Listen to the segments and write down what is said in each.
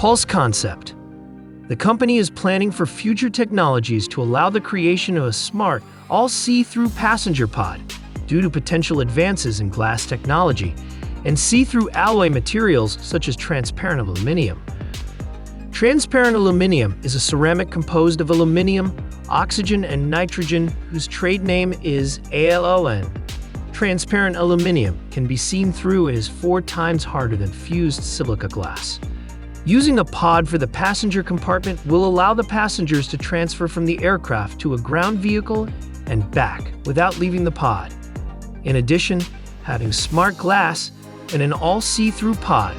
Pulse concept. The company is planning for future technologies to allow the creation of a smart, all-see-through passenger pod due to potential advances in glass technology and see-through alloy materials such as transparent aluminum. Transparent aluminum is a ceramic composed of aluminum, oxygen, and nitrogen whose trade name is ALON. Transparent aluminum can be seen through and is 4 times harder than fused silica glass. Using a pod for the passenger compartment will allow the passengers to transfer from the aircraft to a ground vehicle and back without leaving the pod. In addition, having smart glass and an all-see-through pod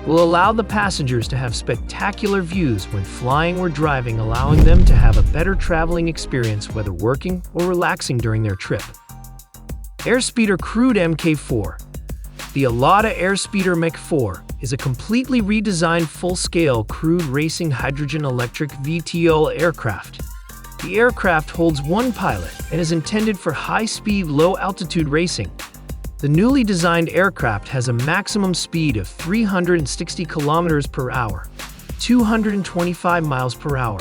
will allow the passengers to have spectacular views when flying or driving, allowing them to have a better traveling experience whether working or relaxing during their trip. Airspeeder Crewed Mk4. The Alada Airspeeder Mk4 is a completely redesigned full-scale crewed racing hydrogen-electric VTOL aircraft. The aircraft holds 1 pilot and is intended for high-speed, low-altitude racing. The newly designed aircraft has a maximum speed of 360 kilometers per hour, 225 miles per hour,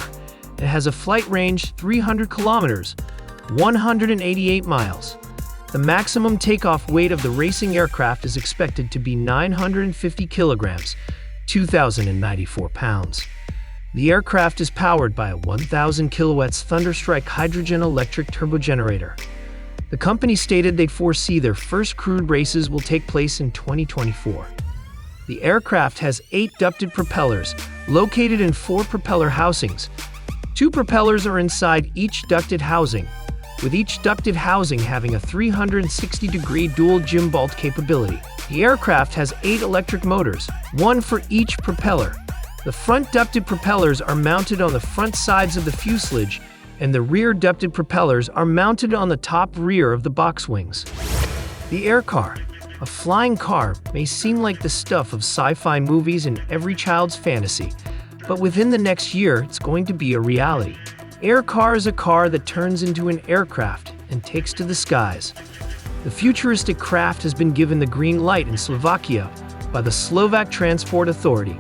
and has a flight range 300 kilometers, 188 miles. The maximum takeoff weight of the racing aircraft is expected to be 950 kilograms, 2,094 pounds. The aircraft is powered by a 1,000 kilowatts Thunderstrike hydrogen-electric turbogenerator. The company stated they'd foresee their first crewed races will take place in 2024. The aircraft has 8 ducted propellers located in 4 propeller housings. 2 propellers are inside each ducted housing, with each ducted housing having a 360-degree dual gimbaled capability. The aircraft has 8 electric motors, 1 for each propeller. The front ducted propellers are mounted on the front sides of the fuselage, and the rear ducted propellers are mounted on the top rear of the box wings. The air car. A flying car may seem like the stuff of sci-fi movies and every child's fantasy, but within the next year, it's going to be a reality. Air car is a car that turns into an aircraft and takes to the skies. The futuristic craft has been given the green light in Slovakia by the Slovak Transport Authority.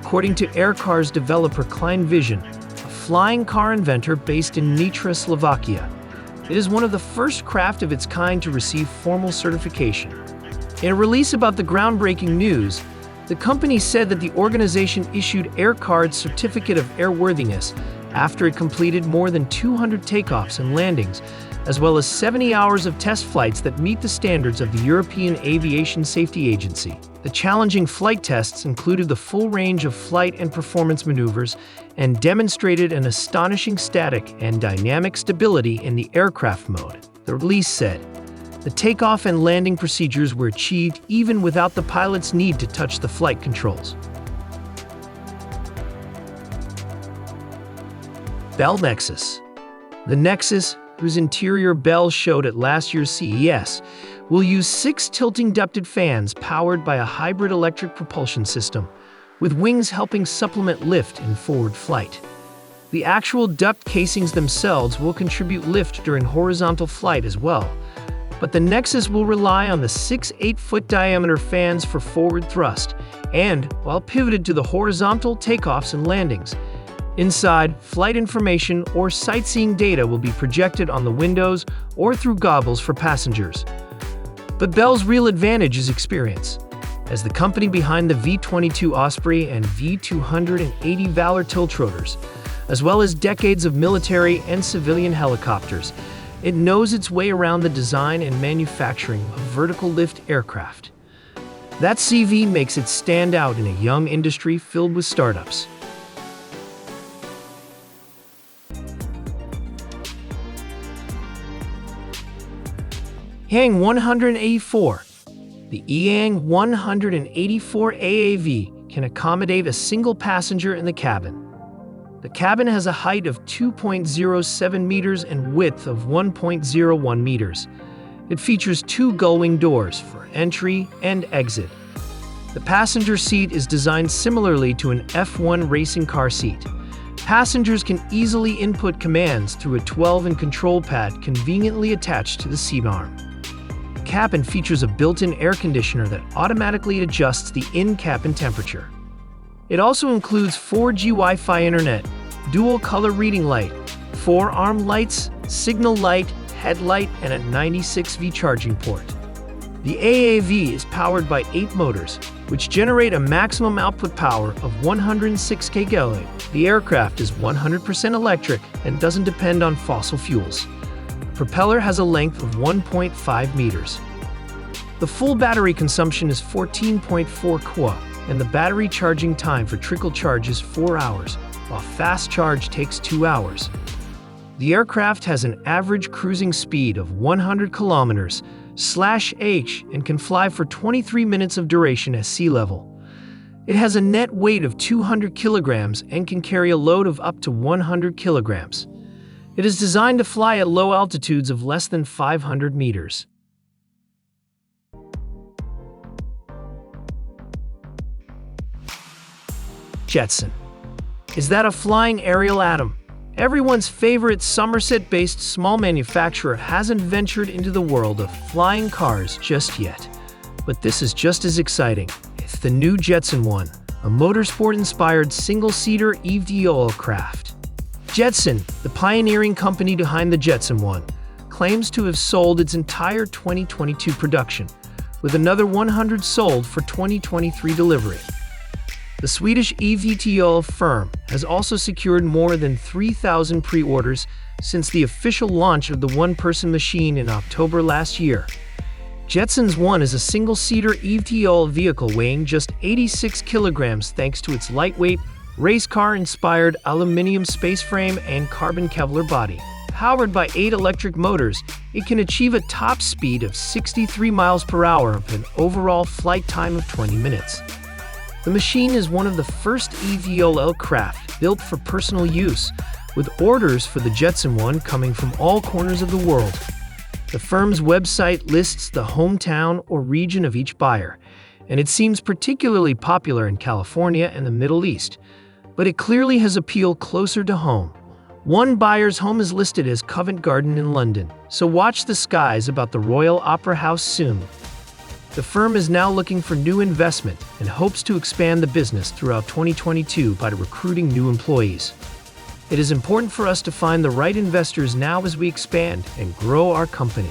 According to Aircar's developer Klein Vision, a flying car inventor based in Nitra, Slovakia, it is one of the first craft of its kind to receive formal certification. In a release about the groundbreaking news, the company said that the organization issued Aircar's certificate of airworthiness after it completed more than 200 takeoffs and landings, as well as 70 hours of test flights that meet the standards of the European Aviation Safety Agency. The challenging flight tests included the full range of flight and performance maneuvers and demonstrated an astonishing static and dynamic stability in the aircraft mode. The release said, the takeoff and landing procedures were achieved even without the pilot's need to touch the flight controls. Bell Nexus. The Nexus, whose interior Bell showed at last year's CES, will use 6 tilting ducted fans powered by a hybrid electric propulsion system, with wings helping supplement lift in forward flight. The actual duct casings themselves will contribute lift during horizontal flight as well, but the Nexus will rely on the 6 8-foot diameter fans for forward thrust and, while pivoted to the horizontal takeoffs and landings, inside, flight information or sightseeing data will be projected on the windows or through goggles for passengers. But Bell's real advantage is experience. As the company behind the V-22 Osprey and V-280 Valor tiltrotors, as well as decades of military and civilian helicopters, it knows its way around the design and manufacturing of vertical lift aircraft. That CV makes it stand out in a young industry filled with startups. Yang 184. The Yang 184 AAV can accommodate a single passenger in the cabin. The cabin has a height of 2.07 meters and width of 1.01 meters. It features 2 gull-wing doors for entry and exit. The passenger seat is designed similarly to an F1 racing car seat. Passengers can easily input commands through a 12-in control pad conveniently attached to the seat arm. The cabin features a built-in air conditioner that automatically adjusts the in-cabin temperature. It also includes 4G Wi-Fi internet, dual color reading light, 4 arm lights, signal light, headlight, and a 96V charging port. The AAV is powered by 8 motors, which generate a maximum output power of 106 kW. The aircraft is 100% electric and doesn't depend on fossil fuels. The propeller has a length of 1.5 meters. The full battery consumption is 14.4 kWh, and the battery charging time for trickle charge is 4 hours, while fast charge takes 2 hours. The aircraft has an average cruising speed of 100 km/h and can fly for 23 minutes of duration at sea level. It has a net weight of 200 kilograms and can carry a load of up to 100 kilograms. It is designed to fly at low altitudes of less than 500 meters. Jetson. Is that a flying aerial atom? Everyone's favorite Somerset-based small manufacturer hasn't ventured into the world of flying cars just yet. But this is just as exciting. It's the new Jetson 1, a motorsport-inspired single-seater eVTOL craft. Jetson, the pioneering company behind the Jetson 1, claims to have sold its entire 2022 production, with another 100 sold for 2023 delivery. The Swedish eVTOL firm has also secured more than 3,000 pre-orders since the official launch of the one-person machine in October last year. Jetson's 1 is a single-seater eVTOL vehicle weighing just 86 kilograms thanks to its lightweight, race car-inspired aluminum space frame and carbon Kevlar body. Powered by 8 electric motors, it can achieve a top speed of 63 miles per hour with an overall flight time of 20 minutes. The machine is one of the first eVTOL craft built for personal use, with orders for the Jetson 1 coming from all corners of the world. The firm's website lists the hometown or region of each buyer, and it seems particularly popular in California and the Middle East, but it clearly has appeal closer to home. One buyer's home is listed as Covent Garden in London, so watch the skies about the Royal Opera House soon. The firm is now looking for new investment and hopes to expand the business throughout 2022 by recruiting new employees. It is important for us to find the right investors now as we expand and grow our company.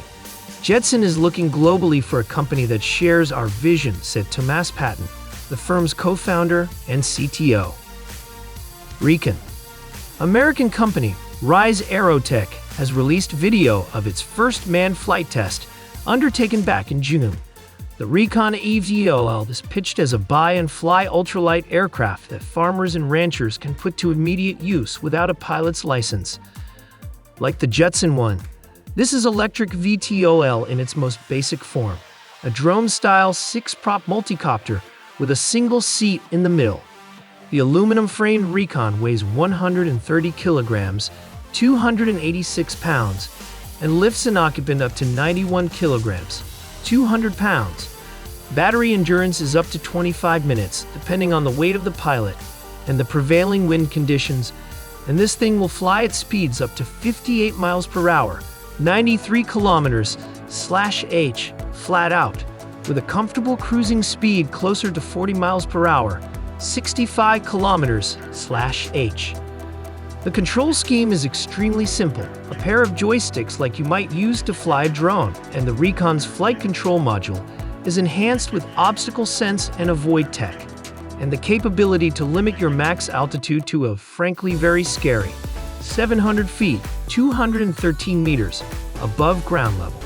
Jetson is looking globally for a company that shares our vision, said Thomas Patton, the firm's co-founder and CTO. Recon. American company Rise Aerotech has released video of its first manned flight test, undertaken back in June. The Recon eVTOL is pitched as a buy-and-fly ultralight aircraft that farmers and ranchers can put to immediate use without a pilot's license. Like the Jetson 1, this is electric VTOL in its most basic form, a drone-style 6-prop multicopter with a single seat in the middle. The aluminum-framed Recon weighs 130 kilograms, 286 pounds, and lifts an occupant up to 91 kilograms, 200 pounds. Battery endurance is up to 25 minutes, depending on the weight of the pilot and the prevailing wind conditions, and this thing will fly at speeds up to 58 miles per hour, 93 km/h, flat out, with a comfortable cruising speed closer to 40 miles per hour, 65 km/h. The control scheme is extremely simple, a pair of joysticks like you might use to fly a drone, and the Recon's flight control module is enhanced with obstacle sense and avoid tech, and the capability to limit your max altitude to a frankly very scary 700 feet, 213 meters above ground level.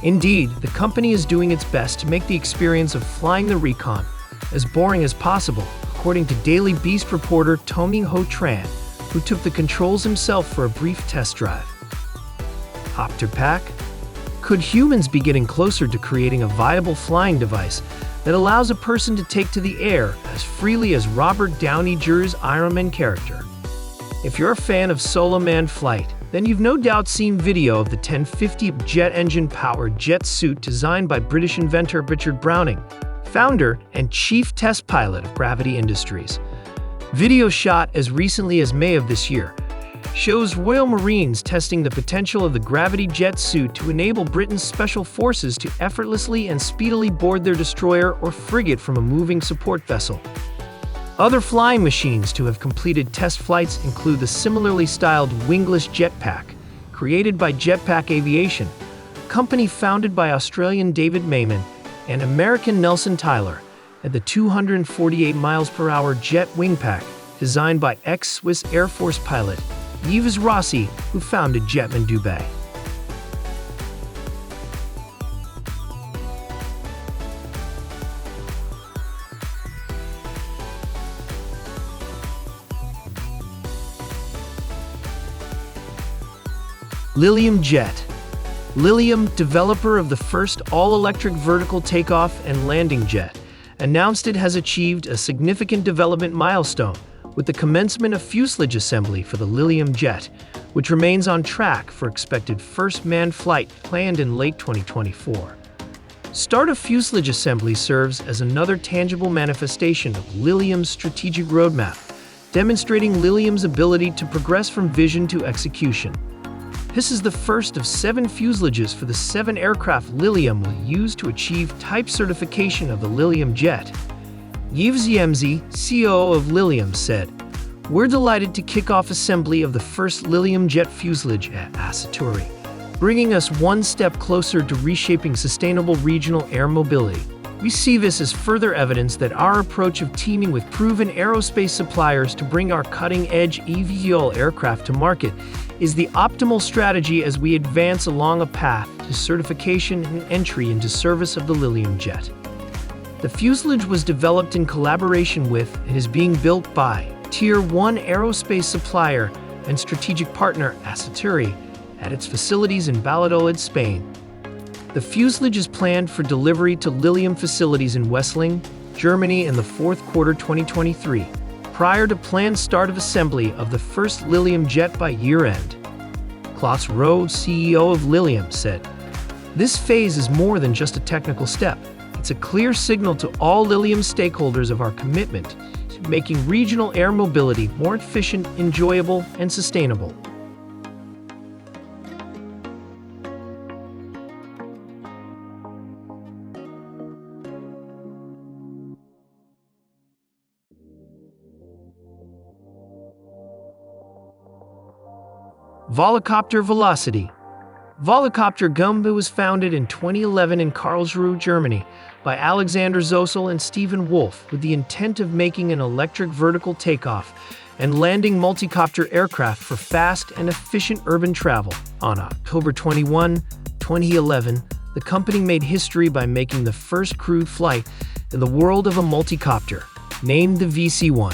Indeed, the company is doing its best to make the experience of flying the Recon as boring as possible, according to Daily Beast reporter Tony Ho Tran, who took the controls himself for a brief test drive. Hopter Pack? Could humans be getting closer to creating a viable flying device that allows a person to take to the air as freely as Robert Downey Jr.'s Iron Man character? If you're a fan of solo manned flight, then you've no doubt seen video of the 1050 jet engine-powered jet suit designed by British inventor Richard Browning, founder and chief test pilot of Gravity Industries. Video shot as recently as May of this year shows Royal Marines testing the potential of the Gravity jet suit to enable Britain's special forces to effortlessly and speedily board their destroyer or frigate from a moving support vessel. Other flying machines to have completed test flights include the similarly styled wingless jetpack, created by Jetpack Aviation, a company founded by Australian David Mayman and American Nelson Tyler, and the 248 mph jet wingpack, designed by ex-Swiss Air Force pilot Yves Rossi, who founded Jetman Dubai. Lilium Jet. Lilium, developer of the first all-electric vertical takeoff and landing jet, announced it has achieved a significant development milestone with the commencement of fuselage assembly for the Lilium Jet, which remains on track for expected first manned flight planned in late 2024. Start of fuselage assembly serves as another tangible manifestation of Lilium's strategic roadmap, demonstrating Lilium's ability to progress from vision to execution. This is the first of 7 fuselages for the 7 aircraft Lilium will use to achieve type certification of the Lilium Jet. Yves Yemzi, COO of Lilium, said, "We're delighted to kick off assembly of the first Lilium Jet fuselage at Aciturri, bringing us one step closer to reshaping sustainable regional air mobility. We see this as further evidence that our approach of teaming with proven aerospace suppliers to bring our cutting-edge eVTOL aircraft to market is the optimal strategy as we advance along a path to certification and entry into service of the Lilium Jet." The fuselage was developed in collaboration with and is being built by Tier 1 aerospace supplier and strategic partner Aciturri at its facilities in Valladolid, Spain. The fuselage is planned for delivery to Lilium facilities in Wesseling, Germany in the fourth quarter 2023, prior to planned start of assembly of the first Lilium Jet by year-end. Klaus Rowe, CEO of Lilium, said, "This phase is more than just a technical step. It's a clear signal to all Lilium stakeholders of our commitment to making regional air mobility more efficient, enjoyable, and sustainable." Volocopter Velocity. Volocopter GmbH was founded in 2011 in Karlsruhe, Germany, by Alexander Zosel and Stephen Wolf with the intent of making an electric vertical takeoff and landing multicopter aircraft for fast and efficient urban travel. On October 21, 2011, the company made history by making the first crewed flight in the world of a multicopter, named the VC-1.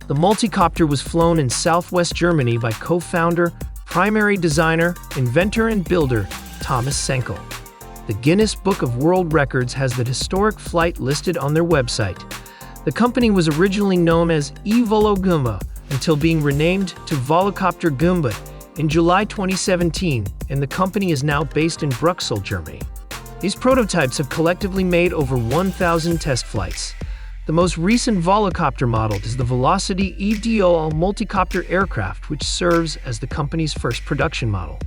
The multicopter was flown in southwest Germany by co-founder, primary designer, inventor, and builder Thomas Senkel. The Guinness Book of World Records has the historic flight listed on their website. The company was originally known as eVolo GmbH until being renamed to Volocopter GmbH in July 2017, and the company is now based in Bruxelles, Germany. These prototypes have collectively made over 1,000 test flights. The most recent Volocopter model is the Velocity eVTOL multicopter aircraft, which serves as the company's first production model.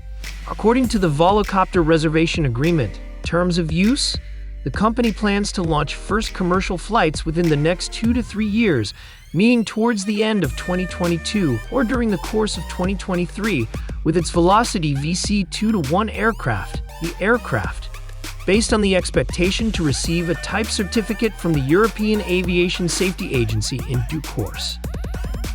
According to the Volocopter Reservation Agreement, terms of use, the company plans to launch first commercial flights within the next 2 to 3 years, meaning towards the end of 2022 or during the course of 2023, with its Velocity VC-2-1 aircraft, the aircraft, based on the expectation to receive a type certificate from the European Aviation Safety Agency in due course.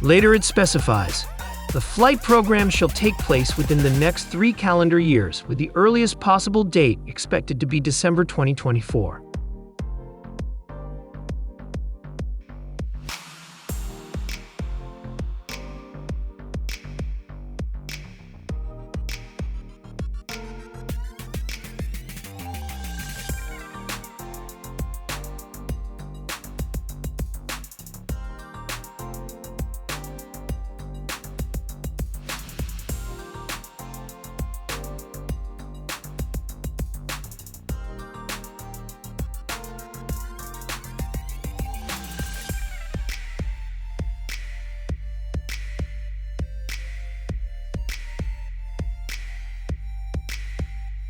Later it specifies, the flight program shall take place within the next 3 calendar years, with the earliest possible date expected to be December 2024.